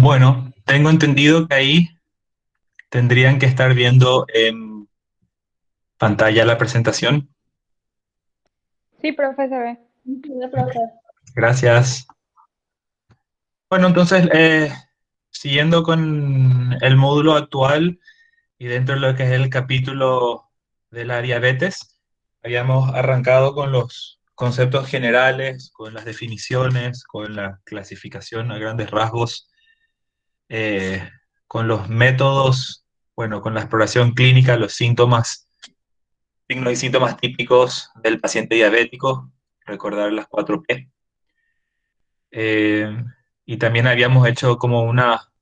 Bueno, tengo entendido que ahí tendrían que estar viendo en pantalla la presentación. Sí, profe, se ve. Sí, profe. Gracias. Bueno, entonces, siguiendo con el módulo actual y dentro de lo que es el capítulo de la diabetes, habíamos arrancado con los conceptos generales, con las definiciones, con la clasificación a grandes rasgos, eh, con los métodos, bueno, con la exploración clínica, los síntomas, signos y síntomas típicos del paciente diabético, recordar las 4P. Eh, y también habíamos hecho como una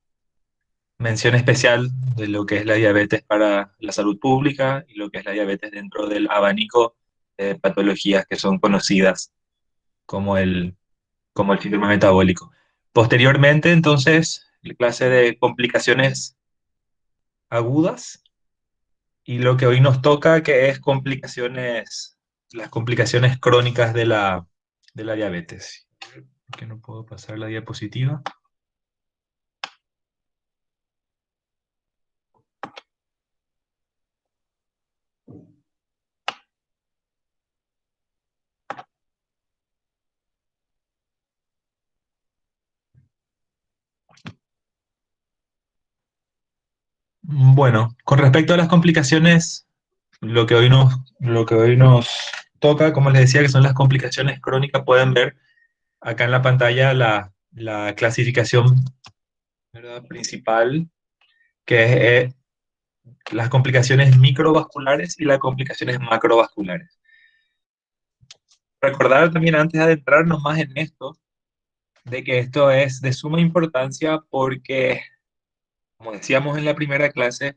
mención especial de lo que es la diabetes para la salud pública y lo que es la diabetes dentro del abanico de patologías que son conocidas como como el síndrome metabólico. Posteriormente, entonces, la clase de complicaciones agudas y lo que hoy nos toca, que es complicaciones, las complicaciones crónicas de de la diabetes. ¿Por qué no puedo pasar la diapositiva? Bueno, con respecto a las complicaciones, lo que hoy nos toca, como les decía, que son las complicaciones crónicas, pueden ver acá en la pantalla la clasificación, ¿verdad?, principal, que es las complicaciones microvasculares y las complicaciones macrovasculares. Recordar también antes de adentrarnos más en esto, de que esto es de suma importancia porque, como decíamos en la primera clase,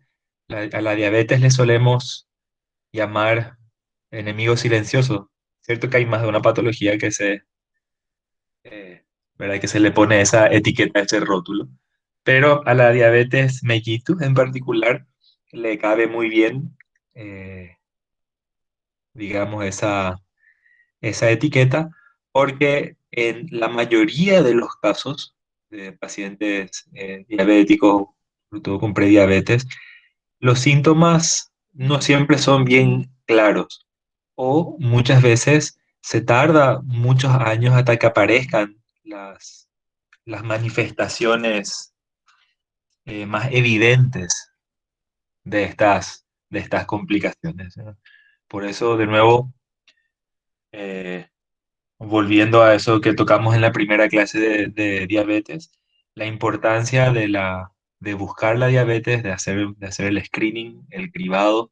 a la diabetes le solemos llamar enemigo silencioso. Cierto que hay más de una patología eh, ¿verdad?, que se le pone esa etiqueta, ese rótulo, pero a la diabetes mellitus en particular le cabe muy bien, eh, digamos, esa etiqueta, porque en la mayoría de los casos de pacientes diabéticos, sobre todo con prediabetes, los síntomas no siempre son bien claros o muchas veces se tarda muchos años hasta que aparezcan las manifestaciones más evidentes de estas complicaciones, ¿no? Por eso, de nuevo, eh, volviendo a eso que tocamos en la primera clase de diabetes, la importancia de buscar la diabetes, de hacer el screening, el cribado,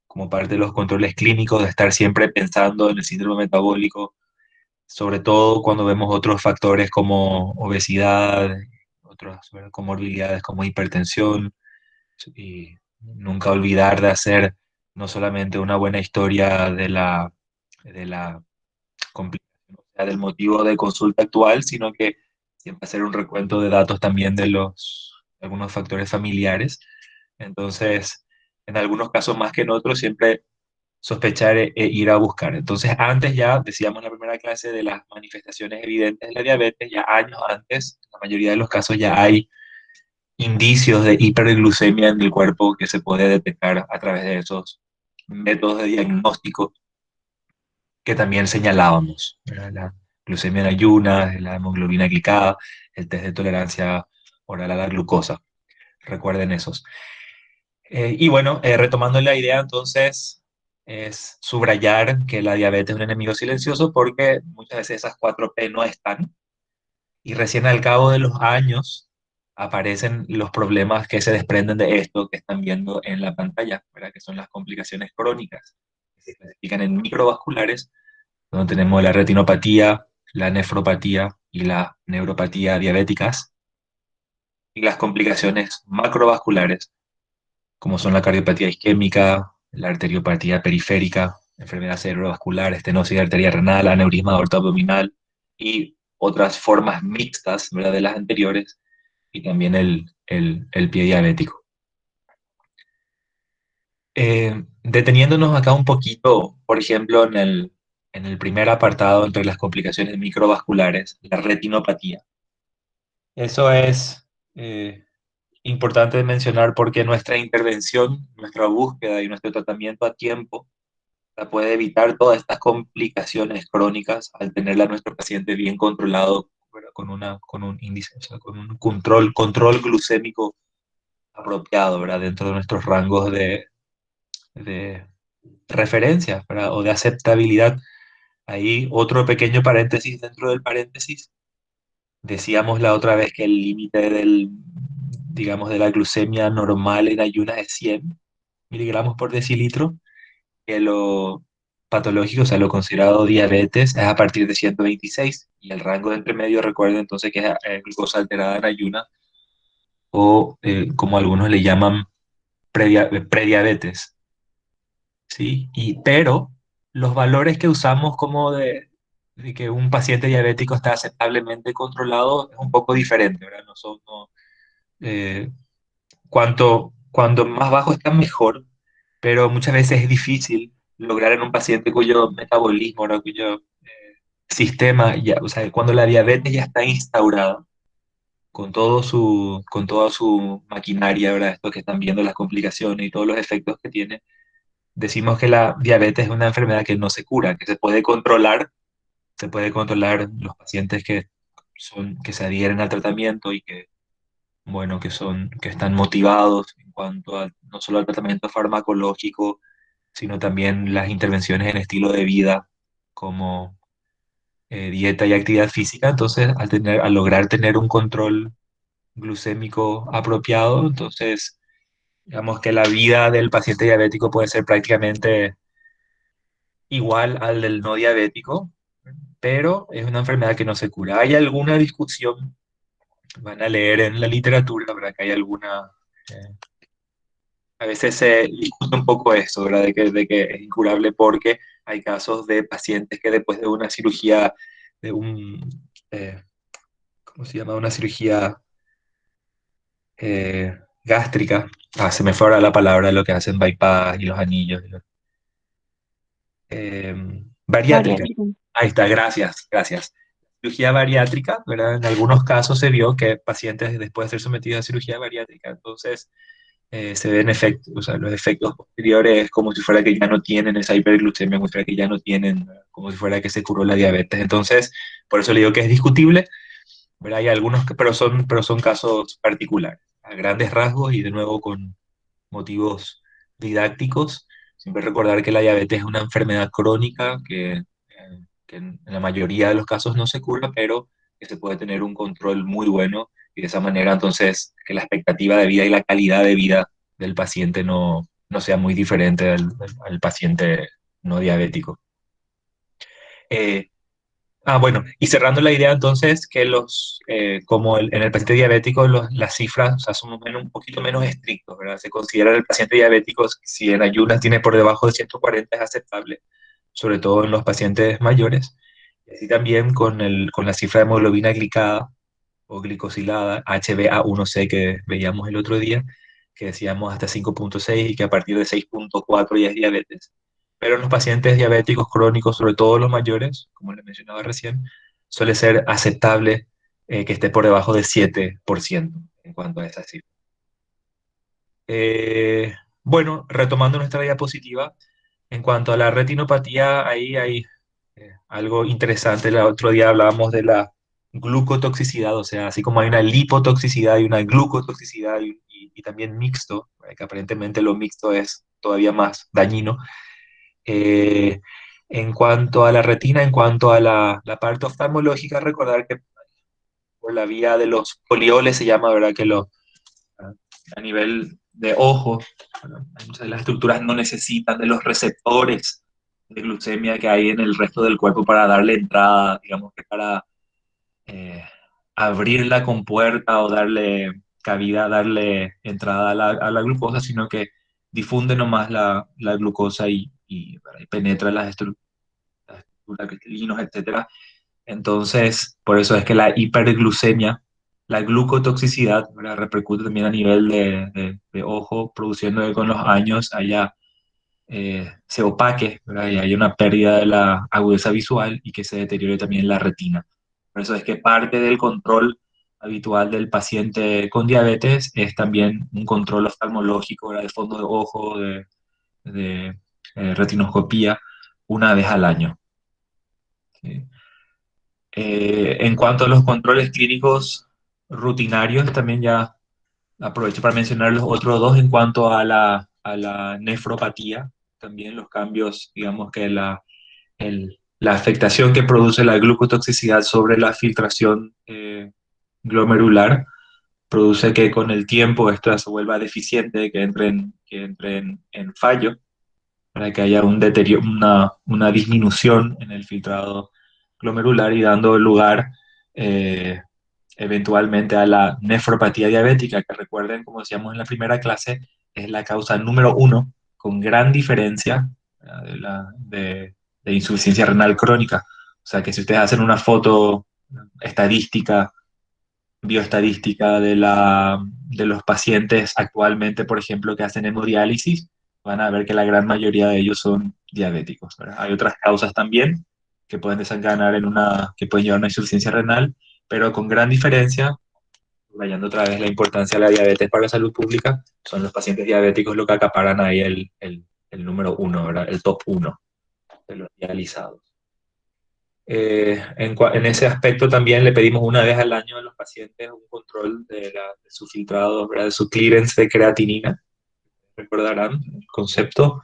como parte de los controles clínicos, de estar siempre pensando en el síndrome metabólico, sobre todo cuando vemos otros factores como obesidad, otras, ¿verdad?, comorbilidades como hipertensión, y nunca olvidar de hacer no solamente una buena historia de la complicación, o sea, del motivo de consulta actual, sino que siempre hacer un recuento de datos también de algunos factores familiares. Entonces, en algunos casos más que en otros, siempre sospechar e ir a buscar. Entonces, antes ya decíamos en la primera clase de las manifestaciones evidentes de la diabetes, ya años antes, en la mayoría de los casos ya hay indicios de hiperglucemia en el cuerpo que se puede detectar a través de esos métodos de diagnóstico que también señalábamos, ¿verdad? La glucemia en ayunas, la hemoglobina glicada, el test de tolerancia oral a la glucosa. Recuerden esos. Y bueno, retomando la idea, entonces, es subrayar que la diabetes es un enemigo silencioso porque muchas veces esas 4P no están y recién al cabo de los años aparecen los problemas que se desprenden de esto que están viendo en la pantalla, ¿verdad?, que son las complicaciones crónicas, que se clasifican en microvasculares, donde tenemos la retinopatía, la nefropatía y la neuropatía diabéticas, y las complicaciones macrovasculares, como son la cardiopatía isquémica, la arteriopatía periférica, enfermedad cerebrovascular, estenosis de arteria renal, aneurisma aortoabdominal y otras formas mixtas, ¿verdad?, de las anteriores, y también el pie diabético. Deteniéndonos acá un poquito, por ejemplo, en el primer apartado entre las complicaciones microvasculares, la retinopatía. Eso es eh, importante de mencionar porque nuestra intervención, nuestra búsqueda y nuestro tratamiento a tiempo puede evitar todas estas complicaciones crónicas al tenerla a nuestro paciente bien controlado, ¿verdad? Con un índice, o sea, con un control glucémico apropiado, ¿verdad? Dentro de nuestros rangos de referencia, ¿verdad? O de aceptabilidad. Ahí otro pequeño paréntesis dentro del paréntesis. Decíamos la otra vez que el límite digamos, de la glucemia normal en ayunas es 100 miligramos por decilitro, que lo patológico, o sea, lo considerado diabetes, es a partir de 126, y el rango de entre medio, recuerden entonces que es glucosa alterada en ayuna, o como algunos le llaman prediabetes, ¿sí? Pero los valores que usamos como de que un paciente diabético está aceptablemente controlado es un poco diferente, ¿verdad? No son, no, eh, cuanto más bajo está mejor, pero muchas veces es difícil lograr en un paciente cuyo metabolismo, ¿no? Cuyo sistema, ya, o sea, cuando la diabetes ya está instaurada, con toda su maquinaria, ¿verdad? Esto que están viendo las complicaciones y todos los efectos que tiene, decimos que la diabetes es una enfermedad que no se cura, que se puede controlar los pacientes que se adhieren al tratamiento y que bueno, que están motivados en cuanto a no solo al tratamiento farmacológico, sino también las intervenciones en estilo de vida, como dieta y actividad física. Entonces, al lograr tener un control glucémico apropiado, entonces, digamos que la vida del paciente diabético puede ser prácticamente igual al del no diabético, pero es una enfermedad que no se cura. ¿Hay alguna discusión? Van a leer en la literatura, ¿verdad? Que hay alguna a veces se discute un poco eso, ¿verdad? De que es incurable porque hay casos de pacientes que después de una cirugía, de eh, ¿cómo se llama? Una cirugía gástrica. Ah, se me fue ahora la palabra, lo que hacen bypass y los anillos. Eh, bariátrica. Bariátrica. Ahí está, gracias, gracias. Cirugía bariátrica, ¿verdad? En algunos casos se vio que pacientes después de ser sometidos a cirugía bariátrica, entonces se ven efectos, o sea, los efectos posteriores como si fuera que ya no tienen esa hiperglucemia, como si fuera que ya no tienen, como si fuera que se curó la diabetes. Entonces, por eso le digo que es discutible, ¿verdad? Hay algunos pero son casos particulares, a grandes rasgos y de nuevo con motivos didácticos. Siempre recordar que la diabetes es una enfermedad crónica que en la mayoría de los casos no se cura, pero que se puede tener un control muy bueno y de esa manera entonces que la expectativa de vida y la calidad de vida del paciente no sea muy diferente al paciente no diabético. Eh, bueno, y cerrando la idea entonces que como en el paciente diabético las cifras, o sea, son un poquito menos estrictos, ¿verdad? Se considera el paciente diabético si en ayunas tiene por debajo de 140 es aceptable, sobre todo en los pacientes mayores. Y así también con la cifra de hemoglobina glicada o glicosilada, HbA1c que veíamos el otro día, que decíamos hasta 5,6 y que a partir de 6,4 ya es diabetes. Pero en los pacientes diabéticos crónicos, sobre todo los mayores, como les mencionaba recién, suele ser aceptable que esté por debajo del 7% en cuanto a esa cifra. Bueno, retomando nuestra diapositiva, en cuanto a la retinopatía, ahí hay algo interesante. El otro día hablábamos de la glucotoxicidad, o sea, así como hay una lipotoxicidad y una glucotoxicidad y también mixto, que aparentemente lo mixto es todavía más dañino. Eh, en cuanto a la retina, en cuanto a la parte oftalmológica, recordar que por la vía de los polioles se llama, ¿verdad? Que a nivel de ojo, bueno, muchas de las estructuras no necesitan de los receptores de glucemia que hay en el resto del cuerpo para darle entrada, digamos que para eh, abrir la compuerta o darle cabida, darle entrada a la glucosa, sino que difunde nomás la glucosa y penetra las estructuras cristalinos, etcétera. Entonces, por eso es que la hiperglucemia, la glucotoxicidad, ¿verdad? Repercute también a nivel de ojo, produciendo que con los años se opaque, ¿verdad? Y haya una pérdida de la agudeza visual y que se deteriore también la retina. Por eso es que parte del control habitual del paciente con diabetes es también un control oftalmológico, ¿verdad? De fondo de ojo, de retinoscopía, una vez al año. ¿Sí? En cuanto a los controles clínicos rutinarios, también ya aprovecho para mencionar los otros dos en cuanto a la nefropatía, también los cambios, digamos que la afectación que produce la glucotoxicidad sobre la filtración glomerular produce que con el tiempo esto se vuelva deficiente, que entre en fallo, para que haya un deterioro, una disminución en el filtrado glomerular y dando lugar eh, eventualmente a la nefropatía diabética, que recuerden, como decíamos en la primera clase, es la causa número uno, con gran diferencia de insuficiencia renal crónica. O sea que si ustedes hacen una foto estadística, bioestadística de los pacientes actualmente, por ejemplo, que hacen hemodiálisis, van a ver que la gran mayoría de ellos son diabéticos, ¿verdad? Hay otras causas también que pueden desencadenar que pueden llevar a una insuficiencia renal, pero con gran diferencia, subrayando otra vez la importancia de la diabetes para la salud pública, son los pacientes diabéticos los que acaparan ahí el número uno, ¿verdad? El top uno de los dializados. En ese aspecto también le pedimos una vez al año a los pacientes un control de su filtrado, ¿verdad? De su clearance de creatinina, recordarán el concepto,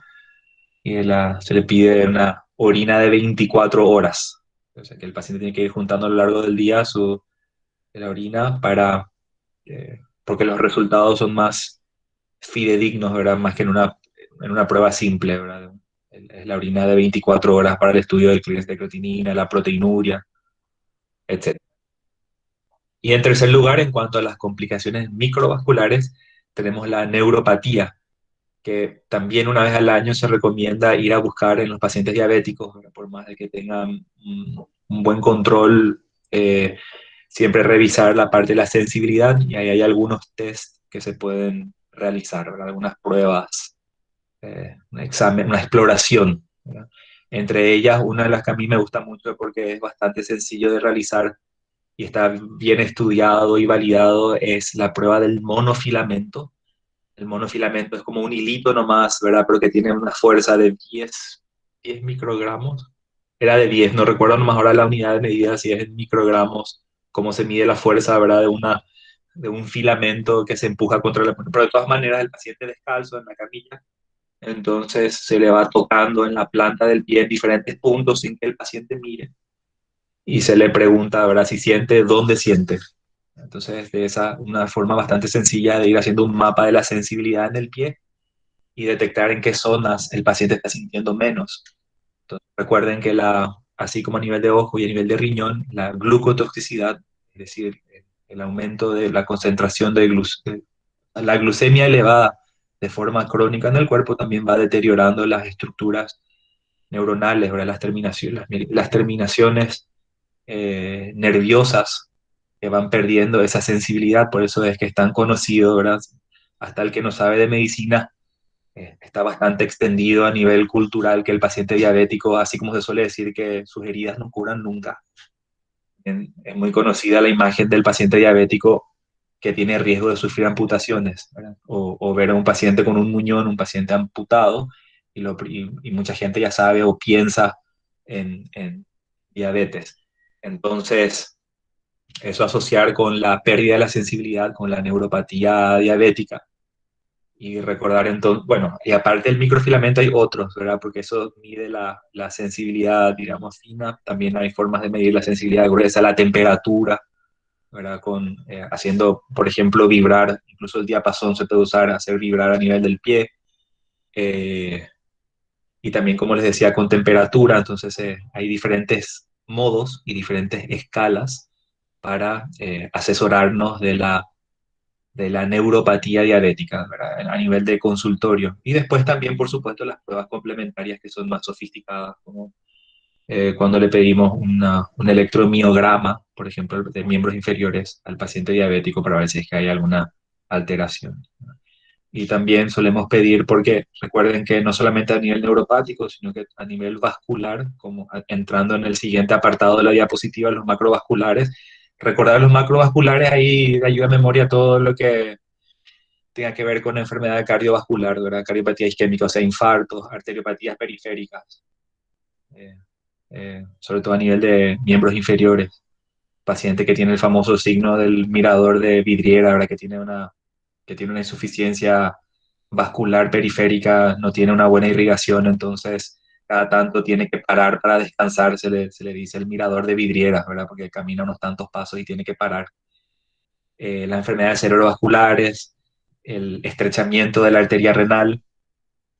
y se le pide una orina de 24 horas. O sea que el paciente tiene que ir juntando a lo largo del día la orina porque los resultados son más fidedignos, ¿verdad? Más que en una prueba simple, ¿verdad? Es la orina de 24 horas para el estudio del clearance de creatinina, la proteinuria, etc. Y en tercer lugar, en cuanto a las complicaciones microvasculares, tenemos la neuropatía, que también una vez al año se recomienda ir a buscar en los pacientes diabéticos, ¿verdad? Por más de que tengan un buen control, siempre revisar la parte de la sensibilidad y ahí hay algunos test que se pueden realizar, ¿verdad? Algunas pruebas, un examen, una exploración, ¿verdad? Entre ellas, una de las que a mí me gusta mucho porque es bastante sencillo de realizar y está bien estudiado y validado es la prueba del monofilamento. El monofilamento es como un hilito nomás, ¿verdad? Pero que tiene una fuerza de 10 microgramos. Era de 10, no recuerdo nomás ahora la unidad de medida, si es en microgramos, cómo se mide la fuerza, ¿verdad? De un filamento que se empuja contra la... Pero de todas maneras, el paciente descalzo en la camilla, entonces se le va tocando en la planta del pie en diferentes puntos sin que el paciente mire y se le pregunta, ¿verdad? Si siente, ¿dónde siente? Entonces, de esa, una forma bastante sencilla de ir haciendo un mapa de la sensibilidad en el pie y detectar en qué zonas el paciente está sintiendo menos. Entonces, recuerden que así como a nivel de ojo y a nivel de riñón, la glucotoxicidad, es decir, el aumento de la concentración la glucemia elevada de forma crónica en el cuerpo también va deteriorando las estructuras neuronales, ¿verdad? Las terminaciones nerviosas que van perdiendo esa sensibilidad, por eso es que es tan conocido, ¿verdad? Hasta el que no sabe de medicina, está bastante extendido a nivel cultural que el paciente diabético, así como se suele decir que sus heridas no curan nunca. Es muy conocida la imagen del paciente diabético que tiene riesgo de sufrir amputaciones, ¿verdad? O ver a un paciente con un muñón, un paciente amputado, y mucha gente ya sabe o piensa en diabetes. Entonces, eso asociar con la pérdida de la sensibilidad, con la neuropatía diabética. Y recordar entonces, bueno, y aparte del microfilamento hay otros, ¿verdad? Porque eso mide la sensibilidad, digamos, fina. También hay formas de medir la sensibilidad gruesa, la temperatura, ¿verdad? Haciendo, por ejemplo, vibrar, incluso el diapasón se puede usar, hacer vibrar a nivel del pie. eh, y también, como les decía, con temperatura. Entonces, hay diferentes modos y diferentes escalas para asesorarnos de la neuropatía diabética, ¿verdad? A nivel de consultorio. Y después también, por supuesto, las pruebas complementarias que son más sofisticadas, como cuando le pedimos un electromiograma, por ejemplo, de miembros inferiores al paciente diabético para ver si es que hay alguna alteración. Y también solemos pedir, porque recuerden que no solamente a nivel neuropático, sino que a nivel vascular, como entrando en el siguiente apartado de la diapositiva, los macrovasculares, recordar los macrovasculares, ahí ayuda a memoria todo lo que tenga que ver con enfermedad cardiovascular, ¿verdad? Cardiopatía isquémica, o sea, infartos, arteriopatías periféricas, eh, sobre todo a nivel de miembros inferiores. Paciente que tiene el famoso signo del mirador de vidriera, ¿verdad? Que tiene una insuficiencia vascular periférica, no tiene una buena irrigación, entonces cada tanto tiene que parar para descansar, se le dice el mirador de vidrieras, ¿verdad? Porque camina unos tantos pasos y tiene que parar. Las enfermedades cerebrovasculares, el estrechamiento de la arteria renal,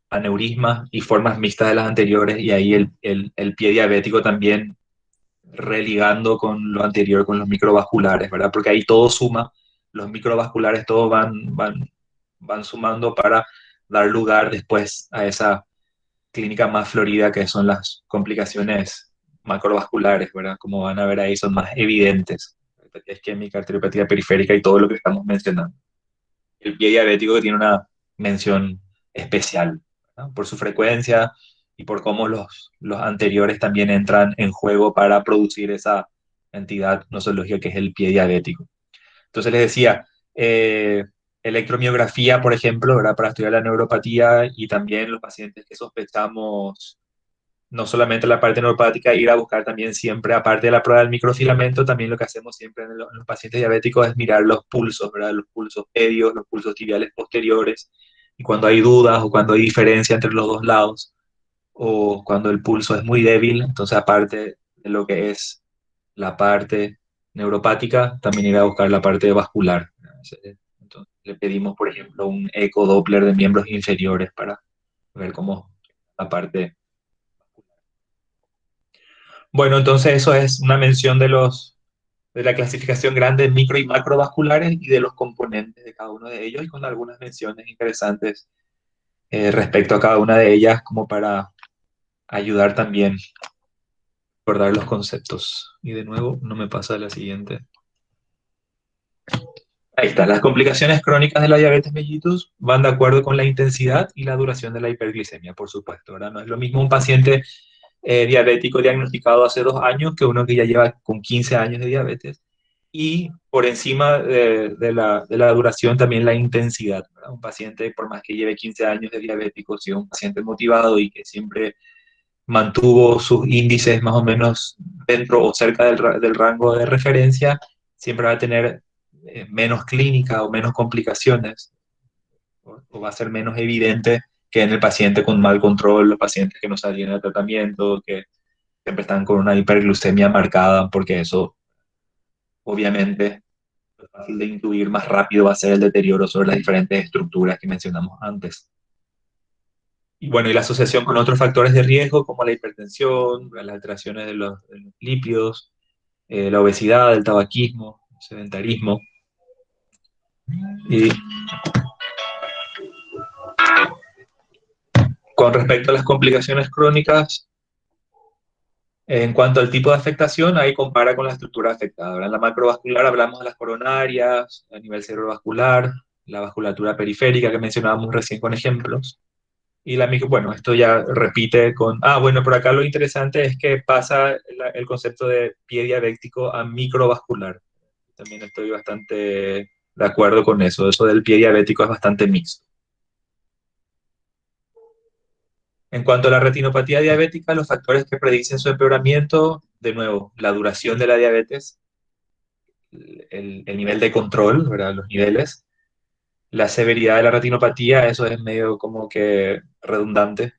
aneurismas y formas mixtas de las anteriores, y ahí el pie diabético también religando con lo anterior, con los microvasculares, ¿verdad? Porque ahí todo suma, los microvasculares todos van sumando para dar lugar después a esa clínica más florida que son las complicaciones macrovasculares, ¿verdad? Como van a ver ahí, son más evidentes. Arteriopatía isquémica, arteriopatía periférica y todo lo que estamos mencionando. El pie diabético que tiene una mención especial, ¿no? Por su frecuencia y por cómo los anteriores también entran en juego para producir esa entidad nosológica que es el pie diabético. Entonces les decía, electromiografía, por ejemplo, ¿verdad? Para estudiar la neuropatía y también los pacientes que sospechamos no solamente la parte neuropática, ir a buscar también siempre, aparte de la prueba del microfilamento, también lo que hacemos siempre en los pacientes diabéticos es mirar los pulsos, ¿verdad? Los pulsos medios, los pulsos tibiales posteriores, y cuando hay dudas o cuando hay diferencia entre los dos lados, o cuando el pulso es muy débil, entonces aparte de lo que es la parte neuropática, también ir a buscar la parte vascular. Entonces le pedimos, por ejemplo, un eco Doppler de miembros inferiores para ver cómo la parte. Bueno, entonces eso es una mención de la clasificación grande micro y macrovasculares y de los componentes de cada uno de ellos y con algunas menciones interesantes respecto a cada una de ellas como para ayudar también a recordar los conceptos. Y de nuevo, no me pasa la siguiente. Ahí está, las complicaciones crónicas de la diabetes mellitus van de acuerdo con la intensidad y la duración de la hiperglicemia, por supuesto, ¿verdad? No es lo mismo un paciente diabético diagnosticado hace 2 años que uno que ya lleva con 15 años de diabetes. Y por encima de la duración también la intensidad, ¿verdad? Un paciente, por más que lleve 15 años de diabético, si es un paciente motivado y que siempre mantuvo sus índices más o menos dentro o cerca del rango de referencia, siempre va a tener menos clínica o menos complicaciones, o va a ser menos evidente que en el paciente con mal control, los pacientes que no salían del tratamiento, que siempre están con una hiperglucemia marcada, porque eso obviamente lo fácil de intuir más rápido va a ser el deterioro sobre las diferentes estructuras que mencionamos antes. Y bueno, y la asociación con otros factores de riesgo como la hipertensión, las alteraciones de los lípidos, la obesidad, el tabaquismo, el sedentarismo. Y con respecto a las complicaciones crónicas, en cuanto al tipo de afectación, ahí compara con la estructura afectada, ¿verdad? En la macrovascular hablamos de las coronarias, a nivel cerebrovascular, la vasculatura periférica que mencionábamos recién con ejemplos. Y bueno, esto ya repite con. Bueno, por acá lo interesante es que pasa el concepto de pie diabético a microvascular. También estoy bastante de acuerdo con eso. Eso del pie diabético es bastante mixto. En cuanto a la retinopatía diabética, los factores que predicen su empeoramiento, de nuevo, la duración de la diabetes, el nivel de control, ¿verdad? Los niveles, la severidad de la retinopatía, eso es medio como que redundante.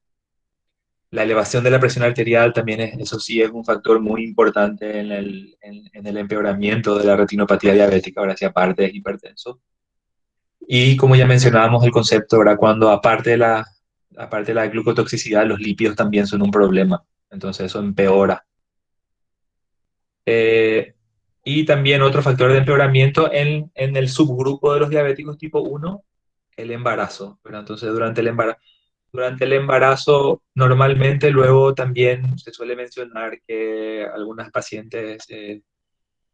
La elevación de la presión arterial también eso sí es un factor muy importante en el empeoramiento de la retinopatía diabética, ahora sí, aparte es hipertenso. Y como ya mencionábamos el concepto, ahora cuando aparte de la glucotoxicidad, los lípidos también son un problema, entonces eso empeora. Eh, y también otro factor de empeoramiento en el subgrupo de los diabéticos tipo 1, el embarazo, ¿verdad? Entonces durante el embarazo, normalmente luego también se suele mencionar que algunas pacientes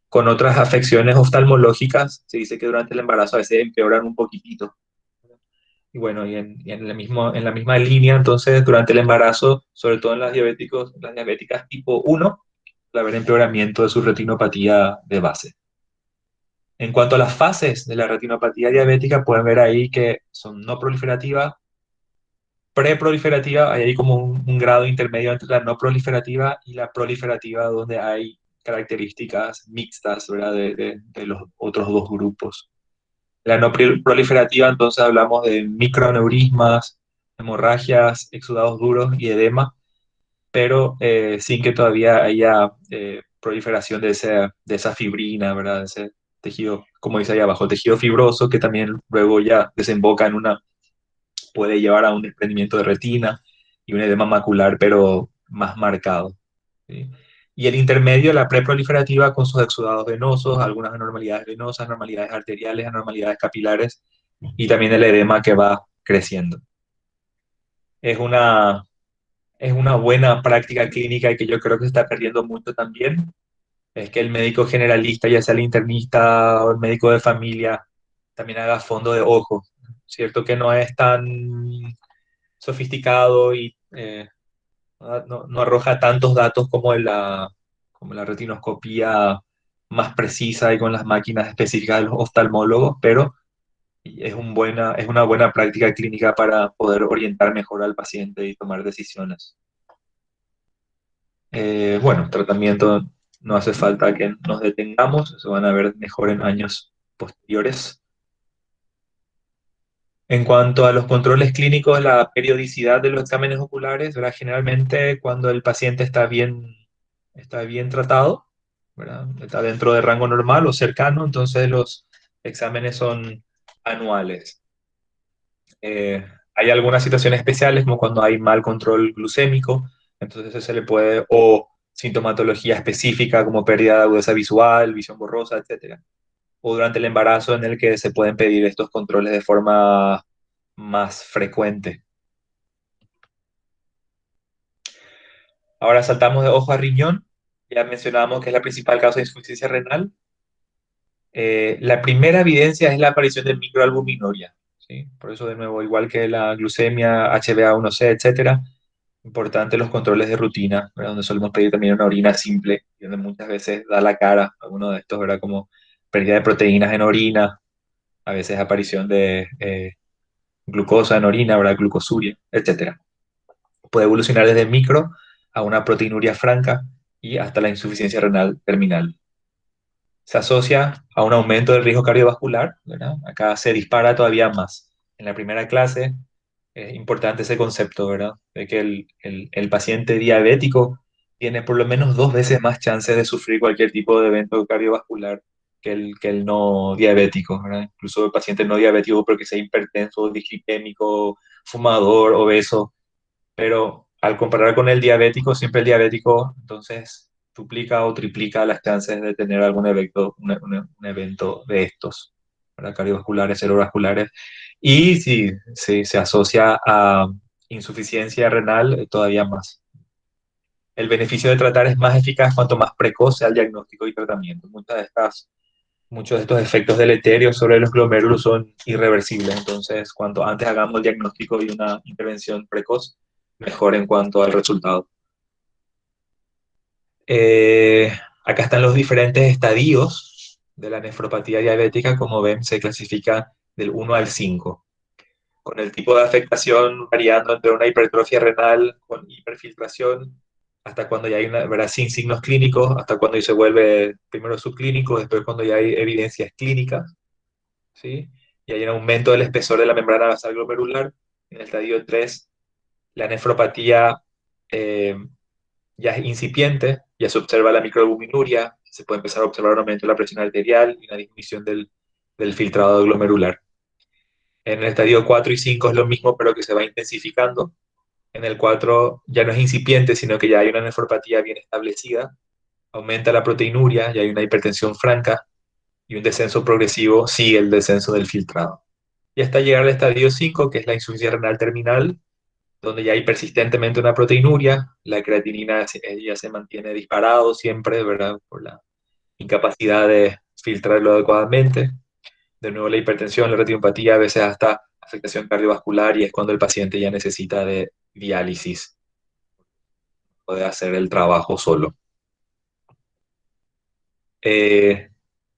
con otras afecciones oftalmológicas, se dice que durante el embarazo a veces empeoran un poquitito. Y bueno, y en la misma línea, entonces, durante el embarazo, sobre todo en las diabéticas tipo 1, va a haber empeoramiento de su retinopatía de base. En cuanto a las fases de la retinopatía diabética, pueden ver ahí que son no proliferativa, preproliferativa, hay ahí como un grado intermedio entre la no proliferativa y la proliferativa, donde hay características mixtas, ¿verdad? De los otros dos grupos. La no proliferativa, entonces hablamos de microneurismas, hemorragias, exudados duros y edema, pero sin que todavía haya proliferación de esa fibrina, ¿verdad? De ese tejido, como dice ahí abajo, tejido fibroso, que también luego ya desemboca en puede llevar a un desprendimiento de retina y un edema macular, pero más marcado. ¿Sí? Y el intermedio, la preproliferativa, con sus exudados venosos, algunas anormalidades venosas, anormalidades arteriales, anormalidades capilares y también el edema que va creciendo. Es una, es una buena práctica clínica y que yo creo que se está perdiendo mucho también. Es que el médico generalista, ya sea el internista o el médico de familia, también haga fondo de ojo. Cierto que no es tan sofisticado y no arroja tantos datos como la retinoscopía más precisa y con las máquinas específicas de los oftalmólogos, pero es una buena práctica clínica para poder orientar mejor al paciente y tomar decisiones. Bueno, tratamiento no hace falta que nos detengamos, se van a ver mejor en años posteriores. En cuanto a los controles clínicos, la periodicidad de los exámenes oculares, ¿verdad? Generalmente cuando el paciente está bien tratado, ¿verdad? Está dentro de rango normal o cercano, entonces los exámenes son anuales. Eh, Hay algunas situaciones especiales, como cuando hay mal control glucémico, entonces se le puede, o sintomatología específica como pérdida de agudeza visual, visión borrosa, etcétera. O durante el embarazo en el que se pueden pedir estos controles de forma más frecuente. Ahora saltamos de ojo a riñón. Ya mencionábamos que es la principal causa de insuficiencia renal. La primera evidencia es la aparición de microalbuminuria, ¿sí? Por eso, de nuevo, igual que la glucemia, HbA1c, etcétera, importante los controles de rutina, ¿verdad? Donde solemos pedir también una orina simple, y donde muchas veces da la cara alguno de estos, ¿verdad? Como pérdida de proteínas en orina, a veces aparición de glucosa en orina, ¿verdad? Glucosuria, etcétera. Puede evolucionar desde micro a una proteinuria franca y hasta la insuficiencia renal terminal. Se asocia a un aumento del riesgo cardiovascular, ¿verdad? Acá se dispara todavía más. En la primera clase es importante ese concepto, ¿verdad? De que el paciente diabético tiene por lo menos dos veces más chances de sufrir cualquier tipo de evento cardiovascular que el no diabético, ¿verdad? Incluso el paciente no diabético porque sea hipertenso, disglicémico, fumador, obeso, pero al comparar con el diabético, siempre el diabético entonces duplica o triplica las chances de tener algún evento, un evento de estos, ¿verdad? Cardiovasculares, cerebrovasculares. Y si se asocia a insuficiencia renal, todavía más. El beneficio de tratar es más eficaz cuanto más precoz sea el diagnóstico y tratamiento. Muchos de estos efectos deleterios sobre los glomérulos son irreversibles. Entonces, cuanto antes hagamos el diagnóstico y una intervención precoz, mejor en cuanto al resultado. Eh, Acá están los diferentes estadios de la nefropatía diabética. Como ven, se clasifica del 1 al 5, con el tipo de afectación variando entre una hipertrofia renal con hiperfiltración, hasta cuando ya hay una, ¿verdad? Sin signos clínicos, hasta cuando se vuelve primero subclínico, después cuando ya hay evidencias clínicas, ¿sí? Y hay un aumento del espesor de la membrana basal glomerular. En el estadio 3, la nefropatía eh, ya es incipiente, ya se observa la microalbuminuria, se puede empezar a observar un aumento de la presión arterial y una disminución del filtrado glomerular. En el estadio 4 y 5 es lo mismo, pero que se va intensificando. En el 4 ya no es incipiente, sino que ya hay una nefropatía bien establecida, aumenta la proteinuria, ya hay una hipertensión franca y un descenso progresivo sigue el descenso del filtrado. Y hasta llegar al estadio 5, que es la insuficiencia renal terminal, donde ya hay persistentemente una proteinuria, la creatinina ya se mantiene disparado siempre, ¿verdad? Por la incapacidad de filtrarlo adecuadamente. De nuevo la hipertensión, la retinopatía, a veces hasta afectación cardiovascular y es cuando el paciente ya necesita de diálisis, puede hacer el trabajo solo. Eh,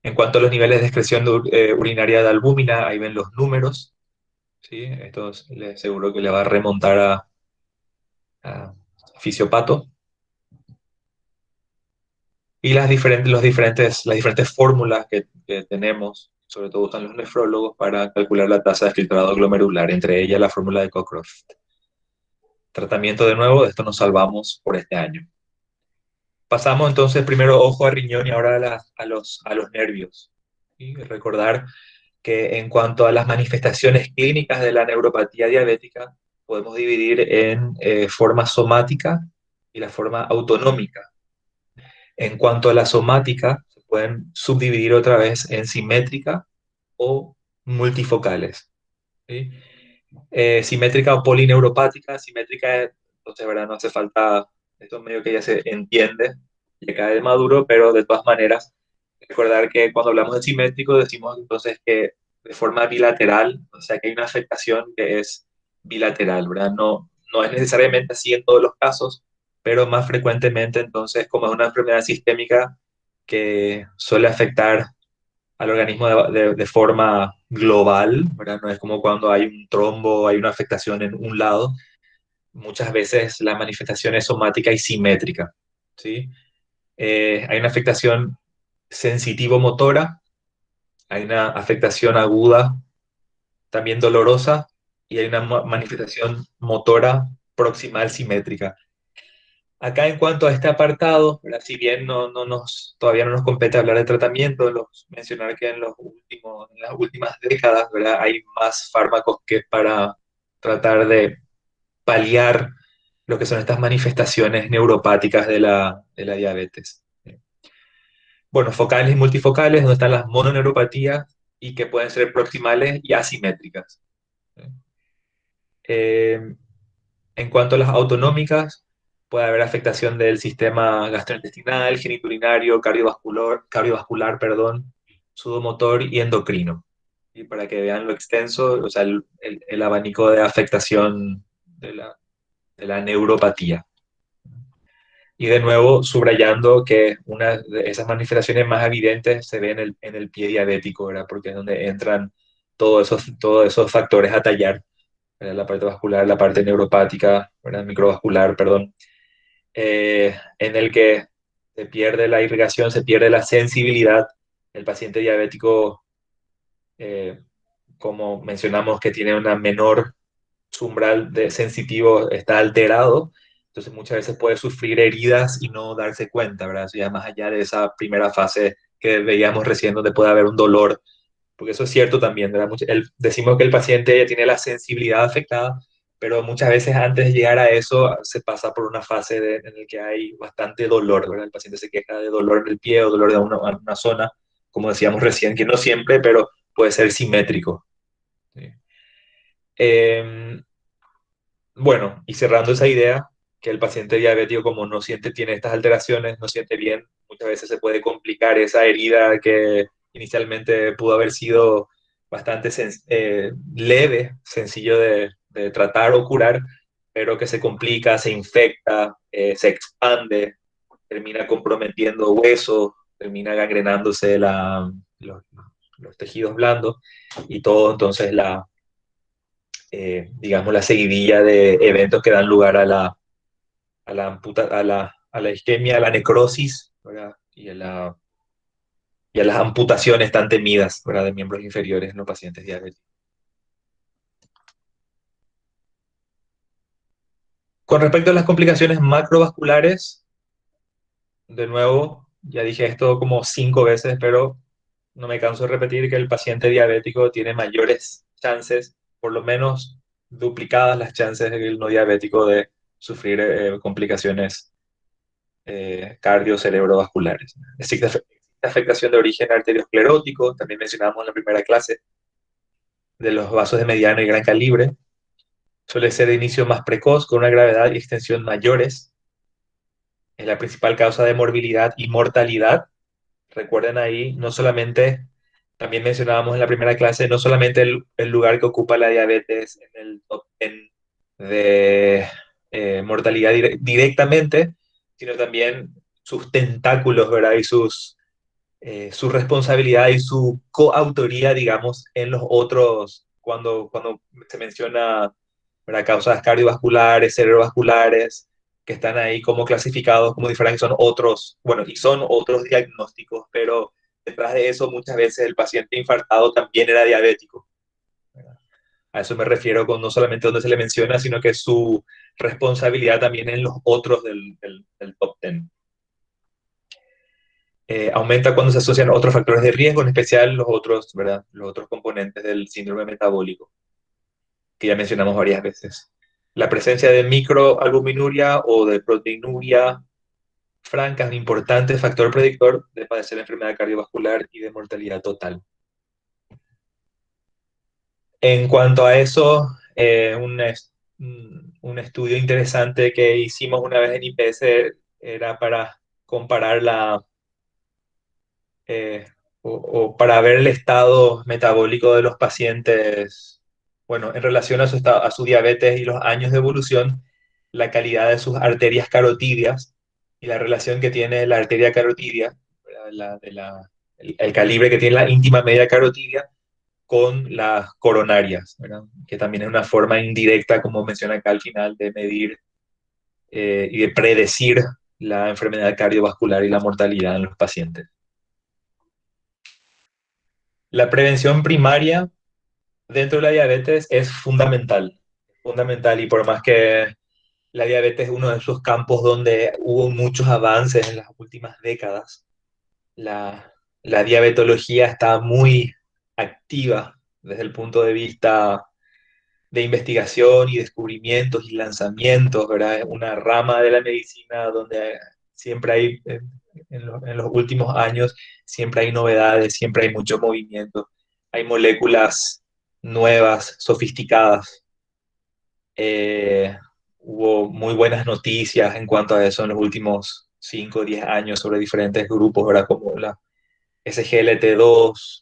En cuanto a los niveles de excreción urinaria de albúmina, ahí ven los números, ¿sí? Esto les seguro que le va a remontar a fisiopato. Y las diferentes fórmulas que tenemos, sobre todo usan los nefrólogos para calcular la tasa de filtrado glomerular, entre ellas la fórmula de Cockcroft. Tratamiento de nuevo, de esto nos salvamos por este año. Pasamos entonces primero ojo a riñón y ahora a los nervios. Y recordar que en cuanto a las manifestaciones clínicas de la neuropatía diabética, podemos dividir en forma somática y la forma autonómica. En cuanto a la somática, se pueden subdividir otra vez en simétrica o multifocales. ¿Sí? Simétrica o polineuropática. Simétrica, entonces, ¿verdad? No hace falta, esto es medio que ya se entiende, ya cae de maduro, pero de todas maneras, recordar que cuando hablamos de simétrico decimos entonces que de forma bilateral, o sea que hay una afectación que es bilateral, ¿verdad? No, no es necesariamente así en todos los casos, pero más frecuentemente entonces como es una enfermedad sistémica que suele afectar al organismo de forma global, ¿verdad? No es como cuando hay un trombo, hay una afectación en un lado. Muchas veces la manifestación es somática y simétrica, ¿sí? Hay una afectación sensitivo-motora, hay una afectación aguda, también dolorosa, y hay una manifestación motora proximal simétrica. Acá en cuanto a este apartado, ¿verdad? Si bien todavía no nos compete hablar de tratamiento, mencionar que en las últimas décadas, ¿verdad? Hay más fármacos que para tratar de paliar lo que son estas manifestaciones neuropáticas de la diabetes. Bueno, focales y multifocales, donde están las mononeuropatías y que pueden ser proximales y asimétricas. Eh, En cuanto a las autonómicas, puede haber afectación del sistema gastrointestinal, genitourinario, cardiovascular, perdón, sudomotor y endocrino. Y para que vean lo extenso, o sea, el abanico de afectación de la neuropatía. Y de nuevo, subrayando que una de esas manifestaciones más evidentes se ve en el pie diabético, ¿verdad? Porque es donde entran todos esos factores a tallar, ¿verdad? La parte vascular, la parte neuropática, ¿verdad? Microvascular, perdón, en el que se pierde la irrigación, se pierde la sensibilidad. El paciente diabético, eh, como mencionamos, que tiene una menor umbral de sensitivo, está alterado, entonces muchas veces puede sufrir heridas y no darse cuenta, ¿verdad? Eso ya más allá de esa primera fase que veíamos recién, donde puede haber un dolor, porque eso es cierto también, ¿verdad? Decimos que el paciente ya tiene la sensibilidad afectada, pero muchas veces antes de llegar a eso se pasa por una fase en la que hay bastante dolor, ¿verdad? El paciente se queja de dolor en el pie o dolor de una zona, como decíamos recién, que no siempre, pero puede ser simétrico. ¿Sí? Eh, bueno, y cerrando esa idea, que el paciente diabético como no siente, tiene estas alteraciones, no siente bien, muchas veces se puede complicar esa herida que inicialmente pudo haber sido bastante leve, sencillo de tratar o curar, pero que se complica, se infecta, se expande, termina comprometiendo huesos, termina gangrenándose los tejidos blandos y todo entonces digamos, la seguidilla de eventos que dan lugar a la isquemia, a la necrosis, ¿verdad? Y a las amputaciones tan temidas, ¿verdad? De miembros inferiores en los pacientes diabéticos. Con respecto a las complicaciones macrovasculares, de nuevo, ya dije esto como 5 veces, pero no me canso de repetir que el paciente diabético tiene mayores chances, por lo menos duplicadas las chances del no diabético de sufrir complicaciones cardiocerebrovasculares. Existe afectación de origen arteriosclerótico, también mencionamos en la primera clase, de los vasos de mediano y gran calibre. Suele ser de inicio más precoz, con una gravedad y extensión mayores. Es la principal causa de morbilidad y mortalidad. Recuerden ahí, no solamente, también mencionábamos en la primera clase, no solamente el lugar que ocupa la diabetes en el top 10 de mortalidad directamente, sino también sus tentáculos, ¿verdad? Y sus su responsabilidad y su coautoría, digamos, en los otros, cuando se menciona, ¿verdad?, causas cardiovasculares, cerebrovasculares, que están ahí como clasificados como diferentes, son otros, bueno, y son otros diagnósticos, pero detrás de eso muchas veces el paciente infartado también era diabético, ¿verdad? A eso me refiero con no solamente donde se le menciona, sino que su responsabilidad también en los otros del top 10. Aumenta cuando se asocian otros factores de riesgo, en especial los otros, ¿verdad? Los otros componentes del síndrome metabólico, que ya mencionamos varias veces. La presencia de microalbuminuria o de proteinuria franca es un importante factor predictor de padecer enfermedad cardiovascular y de mortalidad total. En cuanto a eso, un estudio interesante que hicimos una vez en IPS era para comparar eh, o para ver el estado metabólico de los pacientes, bueno, en relación a a su diabetes y los años de evolución, la calidad de sus arterias carotidias y la relación que tiene la arteria carotidia, el calibre que tiene la íntima media carotidia con las coronarias, ¿verdad? Que también es una forma indirecta, como menciona acá al final, de medir y de predecir la enfermedad cardiovascular y la mortalidad en los pacientes. La prevención primaria dentro de la diabetes es fundamental, fundamental, y por más que la diabetes es uno de esos campos donde hubo muchos avances en las últimas décadas, la diabetología está muy activa desde el punto de vista de investigación y descubrimientos y lanzamientos, ¿verdad? Es una rama de la medicina donde siempre hay, en los últimos años, siempre hay novedades, siempre hay mucho movimiento, hay moléculas nuevas, sofisticadas. Eh, Hubo muy buenas noticias en cuanto a eso en los últimos 5 o 10 años sobre diferentes grupos, ¿verdad? Como la SGLT2,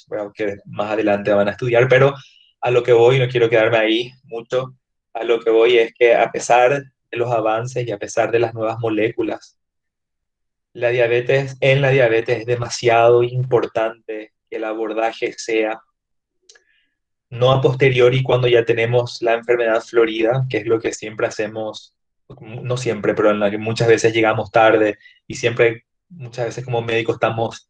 bueno, que más adelante van a estudiar, pero a lo que voy, no quiero quedarme ahí mucho, a lo que voy es que a pesar de los avances y a pesar de las nuevas moléculas, en la diabetes es demasiado importante que el abordaje sea no a posteriori cuando ya tenemos la enfermedad florida, que es lo que siempre hacemos, no siempre, pero en la que muchas veces llegamos tarde y siempre, muchas veces como médicos estamos,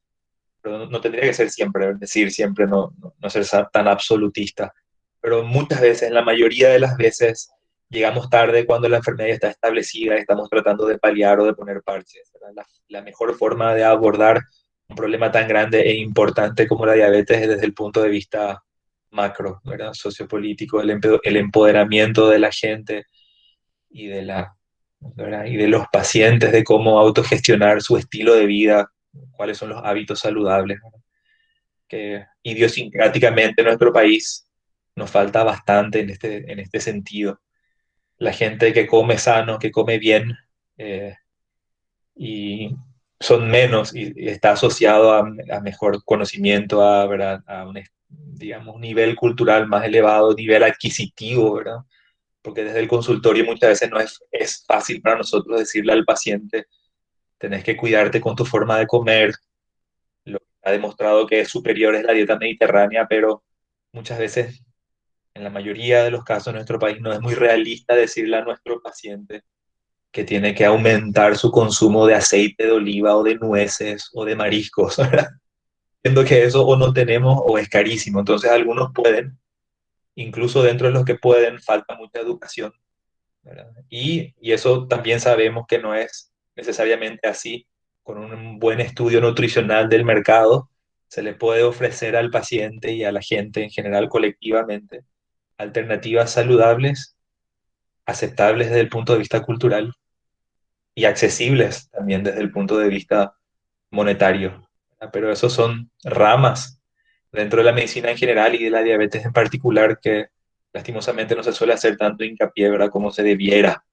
pero no, no tendría que ser siempre, decir siempre, no ser tan absolutista, pero muchas veces, la mayoría de las veces, llegamos tarde cuando la enfermedad ya está establecida y estamos tratando de paliar o de poner parches, ¿verdad? La mejor forma de abordar un problema tan grande e importante como la diabetes es desde el punto de vista macro, ¿verdad? Sociopolítico, el empoderamiento de la gente y ¿verdad?, y de los pacientes, de cómo autogestionar su estilo de vida, cuáles son los hábitos saludables, ¿verdad? Que idiosincráticamente en nuestro país nos falta bastante en este sentido. La gente que come sano, que come bien, eh, y son menos y está asociado a mejor conocimiento, ¿verdad?, a un, digamos, nivel cultural más elevado, nivel adquisitivo, ¿verdad? Porque desde el consultorio muchas veces no es fácil para nosotros decirle al paciente, tenés que cuidarte con tu forma de comer, lo que ha demostrado que es superior es la dieta mediterránea, pero muchas veces, en la mayoría de los casos en nuestro país, no es muy realista decirle a nuestro paciente que tiene que aumentar su consumo de aceite de oliva o de nueces o de mariscos, ¿verdad? Siendo que eso o no tenemos o es carísimo. Entonces algunos pueden, incluso dentro de los que pueden, falta mucha educación, ¿verdad? Y eso también sabemos que no es necesariamente así. Con un buen estudio nutricional del mercado, se le puede ofrecer al paciente y a la gente en general colectivamente alternativas saludables, aceptables desde el punto de vista cultural y accesibles también desde el punto de vista monetario, ¿verdad? Pero esos son ramas dentro de la medicina en general y de la diabetes en particular que lastimosamente no se suele hacer tanto hincapié, ¿verdad?, como se debiera,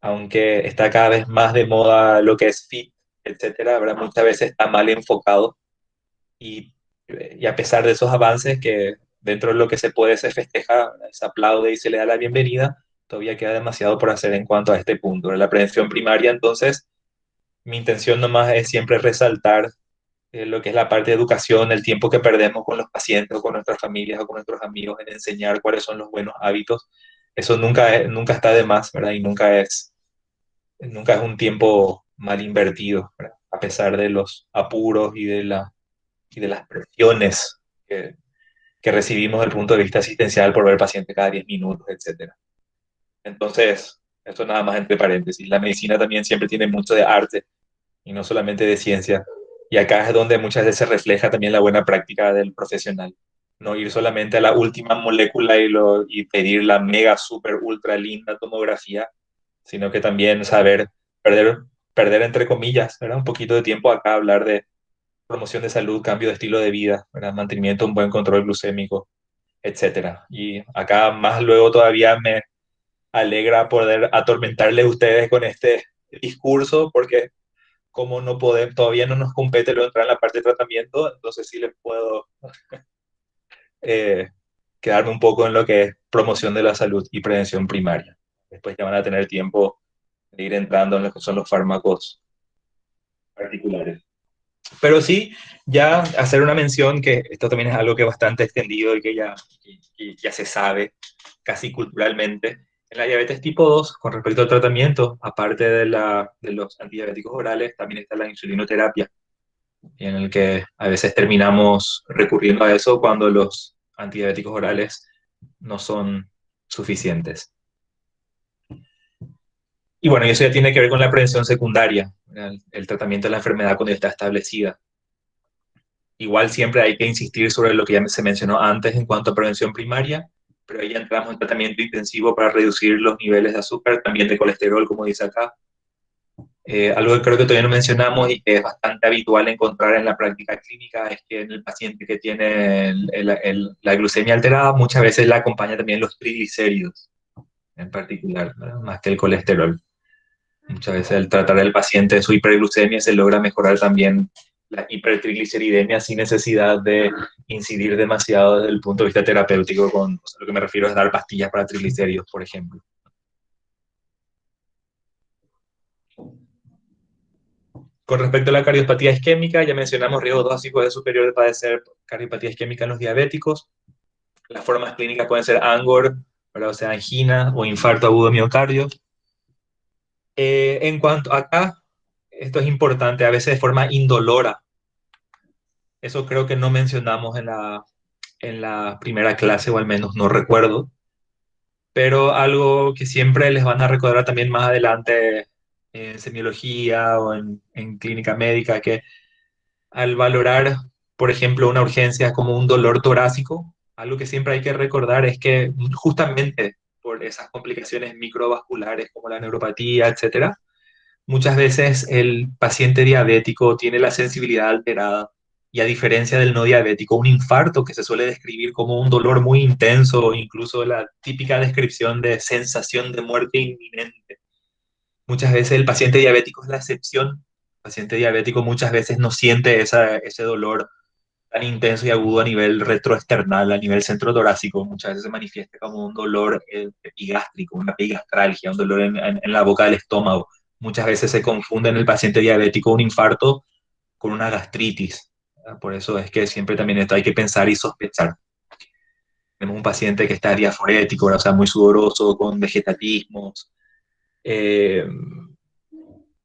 aunque está cada vez más de moda lo que es fit, etcétera, ¿verdad? Muchas veces está mal enfocado y, y a pesar de esos avances que dentro de lo que se puede se festeja, se aplaude y se le da la bienvenida, todavía queda demasiado por hacer en cuanto a este punto. La prevención primaria, entonces, mi intención nomás es siempre resaltar lo que es la parte de educación, el tiempo que perdemos con los pacientes o con nuestras familias o con nuestros amigos en enseñar cuáles son los buenos hábitos, eso nunca está de más, ¿verdad? Y nunca es un tiempo mal invertido, ¿verdad? A pesar de los apuros y de las presiones que recibimos desde el punto de vista asistencial por ver pacientes cada 10 minutos, etcétera. Entonces, esto nada más entre paréntesis. La medicina también siempre tiene mucho de arte y no solamente de ciencia. Y acá es donde muchas veces se refleja también la buena práctica del profesional. No ir solamente a la última molécula y pedir la mega, super, ultra linda tomografía, sino que también saber perder, perder entre comillas, ¿verdad? Un poquito de tiempo acá a hablar de promoción de salud, cambio de estilo de vida, ¿verdad? Mantenimiento, un buen control glucémico, etcétera. Y acá más luego todavía me alegra poder atormentarle a ustedes con este discurso, porque como no podemos, todavía no nos compete lo entrar en la parte de tratamiento, entonces sí les puedo eh, quedarme un poco en lo que es promoción de la salud y prevención primaria. Después ya van a tener tiempo de ir entrando en lo que son los fármacos particulares. Pero sí, ya hacer una mención que esto también es algo que es bastante extendido y que ya se sabe casi culturalmente. En la diabetes tipo 2 con respecto al tratamiento, aparte de los antidiabéticos orales, también está la insulinoterapia, en el que a veces terminamos recurriendo a eso cuando los antidiabéticos orales no son suficientes. Y bueno, y eso ya tiene que ver con la prevención secundaria, el tratamiento de la enfermedad cuando ya está establecida. Igual siempre hay que insistir sobre lo que ya se mencionó antes en cuanto a prevención primaria, pero ahí ya entramos en tratamiento intensivo para reducir los niveles de azúcar, también de colesterol, como dice acá. Algo que creo que todavía no mencionamos y que es bastante habitual encontrar en la práctica clínica es que en el paciente que tiene la glucemia alterada, muchas veces la acompaña también los triglicéridos, en particular, ¿verdad? Más que el colesterol. Muchas veces al tratar al paciente de su hiperglucemia se logra mejorar también la hipertrigliceridemia sin necesidad de incidir demasiado desde el punto de vista terapéutico. O sea, lo que me refiero es dar pastillas para triglicéridos, por ejemplo. Con respecto a la cardiopatía isquémica, ya mencionamos riesgos básicos de superior de padecer cardiopatía isquémica en los diabéticos. Las formas clínicas pueden ser ANGOR, ¿verdad? O sea, angina o infarto agudo de miocardio. En cuanto acá, esto es importante, a veces de forma indolora. Eso creo que no mencionamos en la primera clase, o al menos no recuerdo, pero algo que siempre les van a recordar también más adelante en semiología o en clínica médica, que al valorar, por ejemplo, una urgencia como un dolor torácico, algo que siempre hay que recordar es que justamente por esas complicaciones microvasculares como la neuropatía, etcétera, muchas veces el paciente diabético tiene la sensibilidad alterada y a diferencia del no diabético, un infarto que se suele describir como un dolor muy intenso, incluso la típica descripción de sensación de muerte inminente. Muchas veces el paciente diabético es la excepción. El paciente diabético muchas veces no siente ese dolor tan intenso y agudo a nivel retroesternal, a nivel centro torácico. Muchas veces se manifiesta como un dolor epigástrico, una epigastralgia, un dolor en la boca del estómago. Muchas veces se confunde en el paciente diabético un infarto con una gastritis. ¿Verdad? Por eso es que siempre también esto hay que pensar y sospechar. Tenemos un paciente que está diaforético, ¿verdad? O sea, muy sudoroso, con vegetatismos, eh,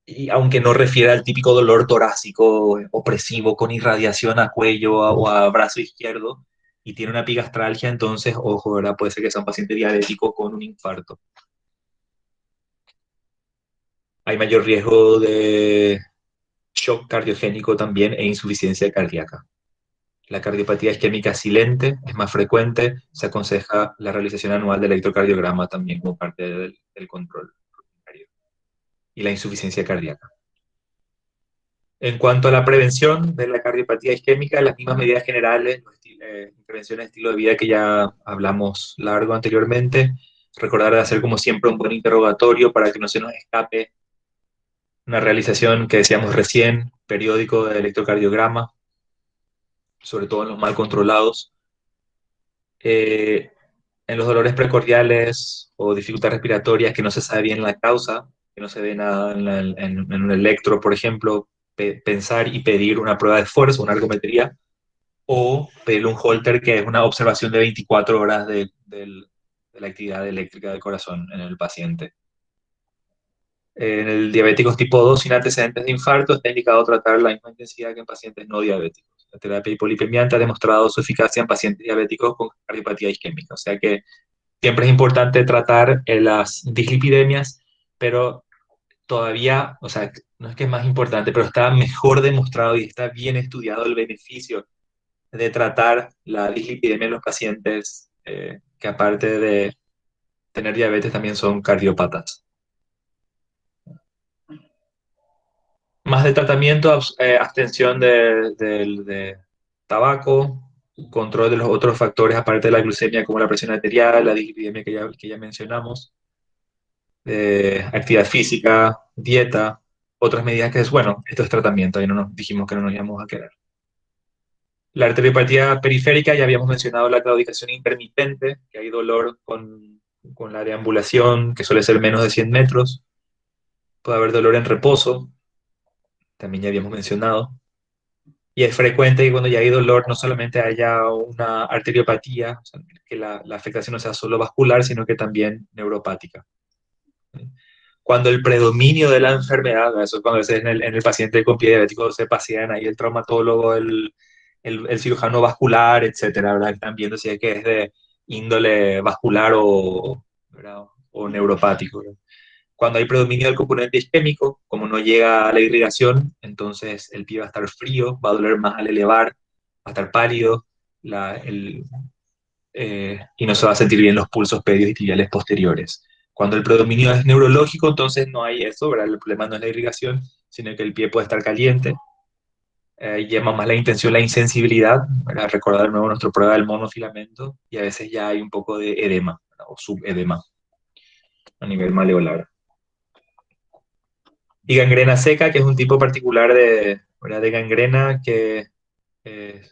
y aunque no refiere al típico dolor torácico opresivo con irradiación a cuello o a brazo izquierdo y tiene una epigastralgia, entonces, ojo, ¿verdad? Puede ser que sea un paciente diabético con un infarto. Hay mayor riesgo de shock cardiogénico también e insuficiencia cardíaca. La cardiopatía isquémica silente es más frecuente, se aconseja la realización anual del electrocardiograma también como parte del control y la insuficiencia cardíaca. En cuanto a la prevención de la cardiopatía isquémica, las mismas medidas generales, intervenciones de estilo de vida que ya hablamos largo anteriormente, recordar de hacer como siempre un buen interrogatorio para que no se nos escape una realización que decíamos recién, periódico de electrocardiograma, sobre todo en los mal controlados. Eh, en los dolores precordiales o dificultades respiratorias que no se sabe bien la causa, que no se ve nada en un electro, por ejemplo, pensar y pedir una prueba de esfuerzo, una ergometría, o pedirle un Holter, que es una observación de 24 horas de la actividad eléctrica del corazón en el paciente. En el diabéticos tipo 2 sin antecedentes de infarto está indicado tratar la misma intensidad que en pacientes no diabéticos. La terapia hipolipemiante ha demostrado su eficacia en pacientes diabéticos con cardiopatía isquémica. O sea que siempre es importante tratar las dislipidemias, pero todavía, o sea, no es que es más importante, pero está mejor demostrado y está bien estudiado el beneficio de tratar la dislipidemia en los pacientes que aparte de tener diabetes también son cardiópatas. Más de tratamiento, abstención de tabaco, control de los otros factores aparte de la glucemia como la presión arterial, la dislipidemia que ya mencionamos, actividad física, dieta, otras medidas que es, bueno, esto es tratamiento, ahí no nos dijimos que no nos íbamos a quedar. La arteriopatía periférica, ya habíamos mencionado la claudicación intermitente, que hay dolor con la deambulación, que suele ser menos de 100 metros. Puede haber dolor en reposo, también ya habíamos mencionado. Y es frecuente que cuando ya hay dolor no solamente haya una arteriopatía, o sea, que la afectación no sea solo vascular, sino que también neuropática. Cuando el predominio de la enfermedad, eso es cuando a veces en el paciente con pie diabético se pasean ahí el traumatólogo, el cirujano vascular, etcétera, ¿verdad? Están viendo si es que es de índole vascular ¿verdad? O neuropático, ¿verdad? Cuando hay predominio del componente isquémico, como no llega a la irrigación, entonces el pie va a estar frío, va a doler más al elevar, va a estar pálido, y no se va a sentir bien los pulsos medios y tibiales posteriores. Cuando el predominio es neurológico, entonces no hay eso, ¿verdad? El problema no es la irrigación, sino que el pie puede estar caliente. Llama más la intención la insensibilidad, ¿verdad? Recordar de nuevo nuestra prueba del monofilamento, y a veces ya hay un poco de edema, ¿verdad? O subedema a nivel maleolar. Y gangrena seca, que es un tipo particular ¿verdad? De gangrena que eh,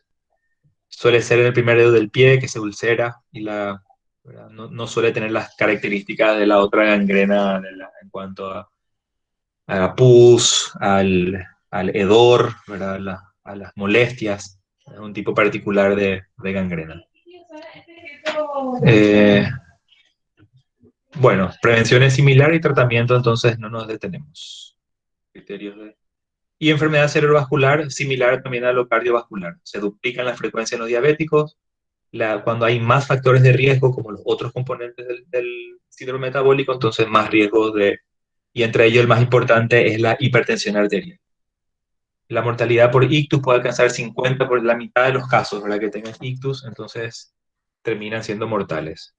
suele ser en el primer dedo del pie, que se ulcera y ¿verdad? No suele tener las características de la otra gangrena en cuanto a pus, al hedor, ¿verdad? A las molestias. Es un tipo particular de gangrena. Eh, bueno, prevención es similar y tratamiento, entonces no nos detenemos. Criterios y enfermedad cerebrovascular, similar también a lo cardiovascular. Se duplican las frecuencias en los diabéticos. Cuando hay más factores de riesgo, como los otros componentes del síndrome metabólico, entonces más riesgos y entre ellos el más importante es la hipertensión arterial. La mortalidad por ictus puede alcanzar 50 por la mitad de los casos, ¿verdad? Que tengan ictus, entonces terminan siendo mortales.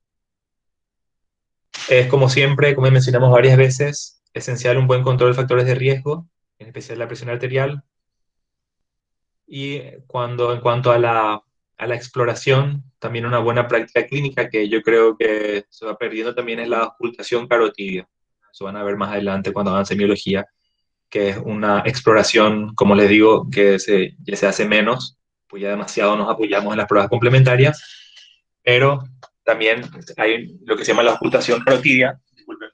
Es como siempre, como mencionamos varias veces, esencial un buen control de factores de riesgo, en especial la presión arterial. Y en cuanto a la exploración, también una buena práctica clínica que yo creo que se va perdiendo también es la ocultación carotidia. Eso van a ver más adelante cuando hagan semiología, que es una exploración, como les digo, que ya se hace menos, pues ya demasiado nos apoyamos en las pruebas complementarias, pero también hay lo que se llama la ocultación carotidia, disculpen,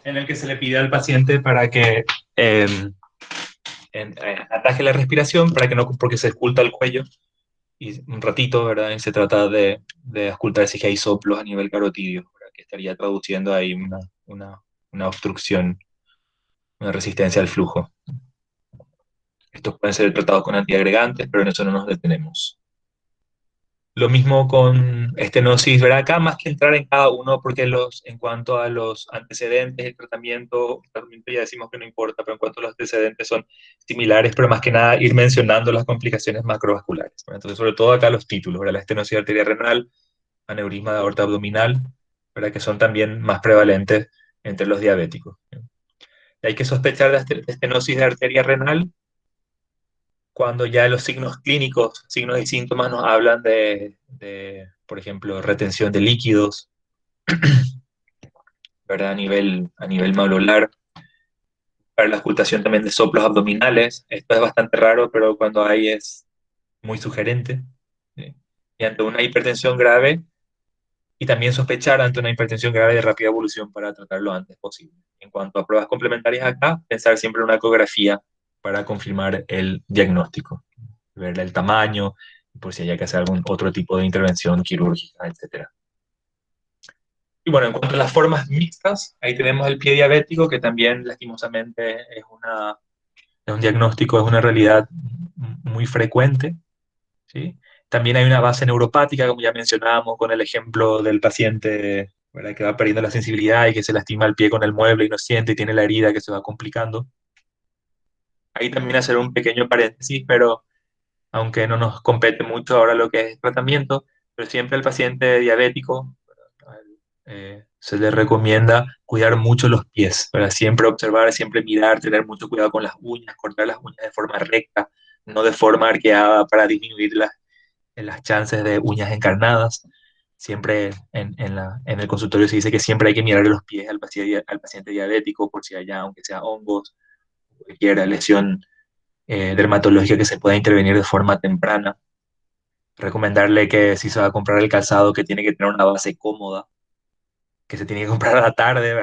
en el que se le pide al paciente para que ataje la respiración, para que no, porque se oculta el cuello, y un ratito, ¿verdad? Y se trata de ocultar si hay soplos a nivel carotidio, ¿verdad? Que estaría traduciendo ahí una obstrucción, una resistencia al flujo. Estos pueden ser tratados con antiagregantes, pero en eso no nos detenemos. Lo mismo con estenosis, ¿verdad? Acá más que entrar en cada uno, porque en cuanto a los antecedentes, el tratamiento ya decimos que no importa, pero en cuanto a los antecedentes son similares, pero más que nada ir mencionando las complicaciones macrovasculares, ¿verdad? Entonces, sobre todo acá los títulos, ¿verdad? La estenosis arterial renal, aneurisma de aorta abdominal, ¿verdad? Que son también más prevalentes entre los diabéticos. Y hay que sospechar de estenosis de arteria renal cuando ya los signos clínicos, signos y síntomas nos hablan por ejemplo, retención de líquidos, ¿verdad? A nivel malolar, para la ocultación también de soplos abdominales. Esto es bastante raro, pero cuando hay es muy sugerente. ¿Sí? Y ante una hipertensión grave y también sospechar ante una hipertensión grave de rápida evolución para tratarlo antes posible. En cuanto a pruebas complementarias acá, pensar siempre en una ecografía para confirmar el diagnóstico, ver el tamaño, por si hay que hacer algún otro tipo de intervención quirúrgica, etcétera. Y bueno, en cuanto a las formas mixtas, ahí tenemos el pie diabético, que también lastimosamente es un diagnóstico, es una realidad muy frecuente, ¿sí? También hay una base neuropática, como ya mencionábamos, con el ejemplo del paciente, ¿verdad?, que va perdiendo la sensibilidad y que se lastima el pie con el mueble y no siente y tiene la herida que se va complicando. Ahí también hacer un pequeño paréntesis, pero aunque no nos compete mucho ahora lo que es tratamiento, pero siempre al paciente diabético se le recomienda cuidar mucho los pies, para siempre observar, siempre mirar, tener mucho cuidado con las uñas, cortar las uñas de forma recta, no de forma arqueada para disminuir las chances de uñas encarnadas. Siempre en el consultorio se dice que siempre hay que mirar los pies al paciente diabético por si haya, aunque sea hongos, cualquier lesión dermatológica que se pueda intervenir de forma temprana. Recomendarle que si se va a comprar el calzado que tiene que tener una base cómoda, que se tiene que comprar a la tarde,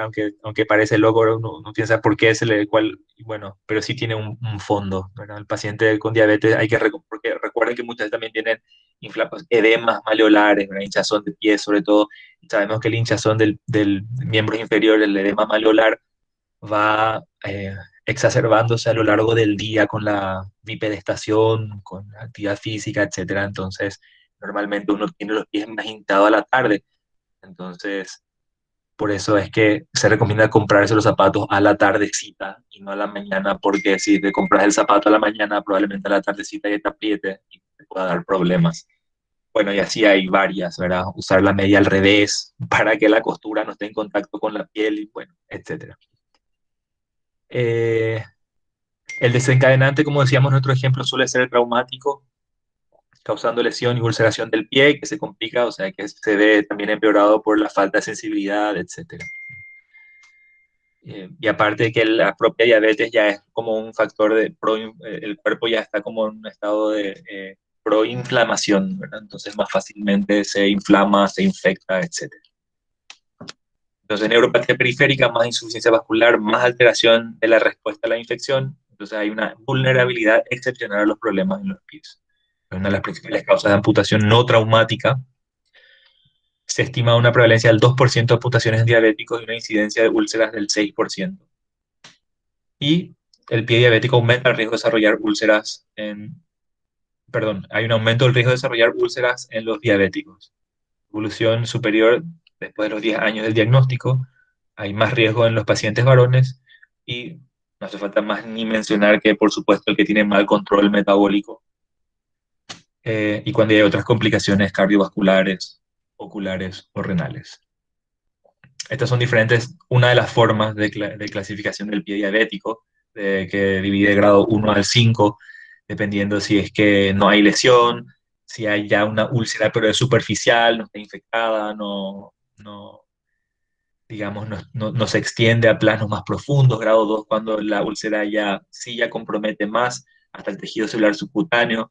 aunque parece loco, uno piensa por qué y bueno, pero sí tiene un fondo, ¿verdad? El paciente con diabetes hay que, porque recuerden que muchas también tienen edemas maleolares, ¿verdad? Hinchazón de pies sobre todo, y sabemos que el hinchazón del miembro inferior, el edema maleolar, va exacerbándose a lo largo del día con la bipedestación, con la actividad física, etcétera. Entonces, normalmente uno tiene los pies más hinchados a la tarde. Entonces, por eso es que se recomienda comprarse los zapatos a la tardecita y no a la mañana, porque si te compras el zapato a la mañana, probablemente a la tardecita ya te apriete y te pueda dar problemas. Bueno, y así hay varias, ¿verdad? Usar la media al revés para que la costura no esté en contacto con la piel y bueno, etcétera. Eh, el desencadenante, como decíamos, nuestro ejemplo suele ser el traumático, causando lesión y ulceración del pie, que se complica, o sea, que se ve también empeorado por la falta de sensibilidad, etcétera. Y aparte de que la propia diabetes ya es como un factor el cuerpo ya está como en un estado de proinflamación, ¿verdad? Entonces más fácilmente se inflama, se infecta, etcétera. Entonces, neuropatía periférica, más insuficiencia vascular, más alteración de la respuesta a la infección. Entonces, hay una vulnerabilidad excepcional a los problemas en los pies. Es una de las principales causas de amputación no traumática. Se estima una prevalencia del 2% de amputaciones en diabéticos y una incidencia de úlceras del 6%. Y el pie diabético aumenta el riesgo de desarrollar perdón, hay un aumento del riesgo de desarrollar úlceras en los diabéticos. Evolución superior después de los 10 años del diagnóstico, hay más riesgo en los pacientes varones y no hace falta más ni mencionar que, por supuesto, el que tiene mal control metabólico y cuando hay otras complicaciones cardiovasculares, oculares o renales. Estas son diferentes, una de las formas de clasificación del pie diabético, que divide grado 1 al 5, dependiendo si es que no hay lesión, si hay ya una úlcera pero es superficial, no está infectada, digamos, no se extiende a planos más profundos, grado 2 cuando la úlcera ya sí ya compromete más hasta el tejido celular subcutáneo,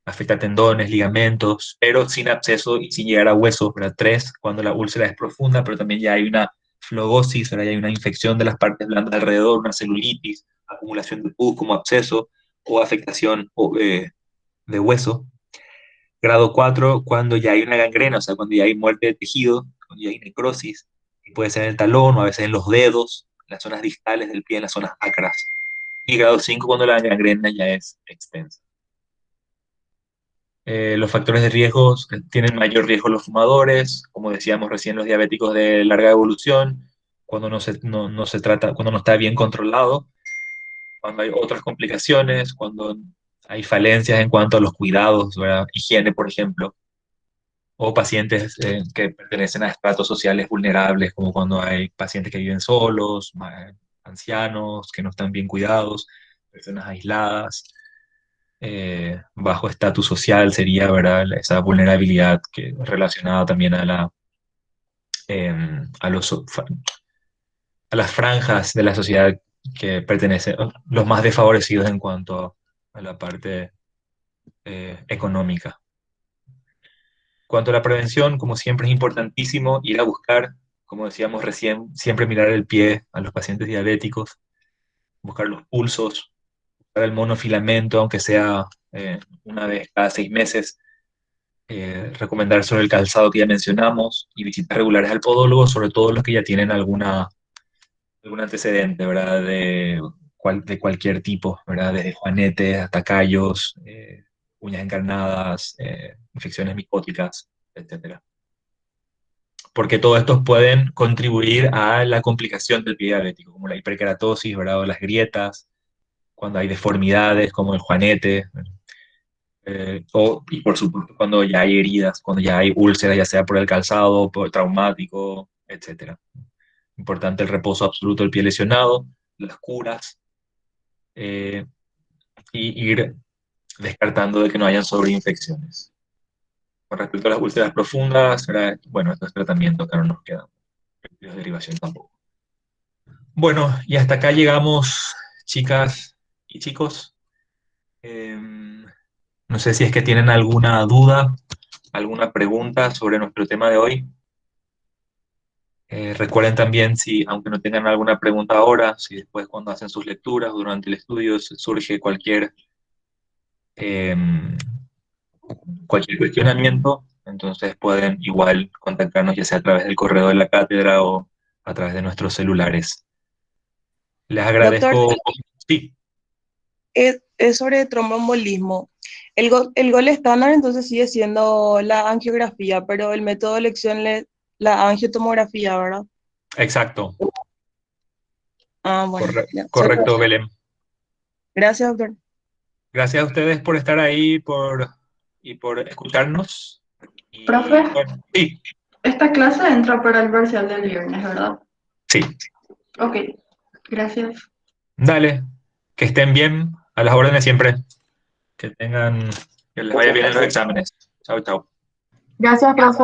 afecta tendones, ligamentos, pero sin absceso y sin llegar a huesos, ¿verdad? 3 cuando la úlcera es profunda, pero también ya hay una flogosis, ¿verdad? Ya hay una infección de las partes blandas alrededor, una celulitis, acumulación de pus como absceso o afectación de hueso. Grado 4 cuando ya hay una gangrena, o sea, cuando ya hay muerte de tejido, cuando ya hay necrosis, que puede ser en el talón o a veces en los dedos, en las zonas distales del pie, en las zonas acras. Y grado 5 cuando la gangrena ya es extensa. Los factores de riesgo tienen mayor riesgo los fumadores, como decíamos recién, los diabéticos de larga evolución, cuando no se trata, cuando no está bien controlado, cuando hay otras complicaciones, cuando hay falencias en cuanto a los cuidados, ¿verdad? Higiene, por ejemplo, o pacientes que pertenecen a estratos sociales vulnerables, como cuando hay pacientes que viven solos, ancianos, que no están bien cuidados, personas aisladas, bajo estatus social sería, ¿verdad? Esa vulnerabilidad relacionada también a, a las franjas de la sociedad que pertenecen, los más desfavorecidos en cuanto a la parte económica. cuanto a la prevención, como siempre es importantísimo ir a buscar, como decíamos recién, siempre mirar el pie a los pacientes diabéticos, buscar los pulsos, buscar el monofilamento, aunque sea una vez cada 6 meses, recomendar sobre el calzado que ya mencionamos y visitas regulares al podólogo, sobre todo los que ya tienen algún antecedente, ¿verdad? De cualquier tipo, ¿verdad? Desde juanetes hasta callos, uñas encarnadas, infecciones micóticas, etcétera. Porque todos estos pueden contribuir a la complicación del pie diabético, como la hiperkeratosis, ¿verdad? O las grietas, cuando hay deformidades como el juanete, y por supuesto cuando ya hay heridas, cuando ya hay úlceras, ya sea por el calzado, por el traumático, etcétera. Importante el reposo absoluto del pie lesionado, las curas, eh, y ir descartando de que no hayan sobreinfecciones. Con respecto a las úlceras profundas, ¿verdad? Bueno, estos tratamientos que no nos quedan, de derivación tampoco. Bueno, y hasta acá llegamos, chicas y chicos. No sé si es que tienen alguna duda, alguna pregunta sobre nuestro tema de hoy. Recuerden también si, aunque no tengan alguna pregunta ahora, si después cuando hacen sus lecturas durante el estudio surge eh, cualquier cuestionamiento, entonces pueden igual contactarnos ya sea a través del correo de la cátedra o a través de nuestros celulares. Les Doctor, agradezco. Sí, es sobre tromboembolismo. El gol estándar entonces sigue siendo la angiografía, pero el método de elección es la angiotomografía, ¿verdad? exacto. Ah, bueno, ya. Correcto, Belén. Gracias, doctor. Gracias a ustedes por estar ahí y por escucharnos. Profe, Y bueno, sí, esta clase entra para el parcial del viernes, ¿verdad? sí. Ok, gracias. Dale, que estén bien, a las órdenes siempre. Que tengan, que les vaya bien en los exámenes. Chao, chao. Gracias, profe.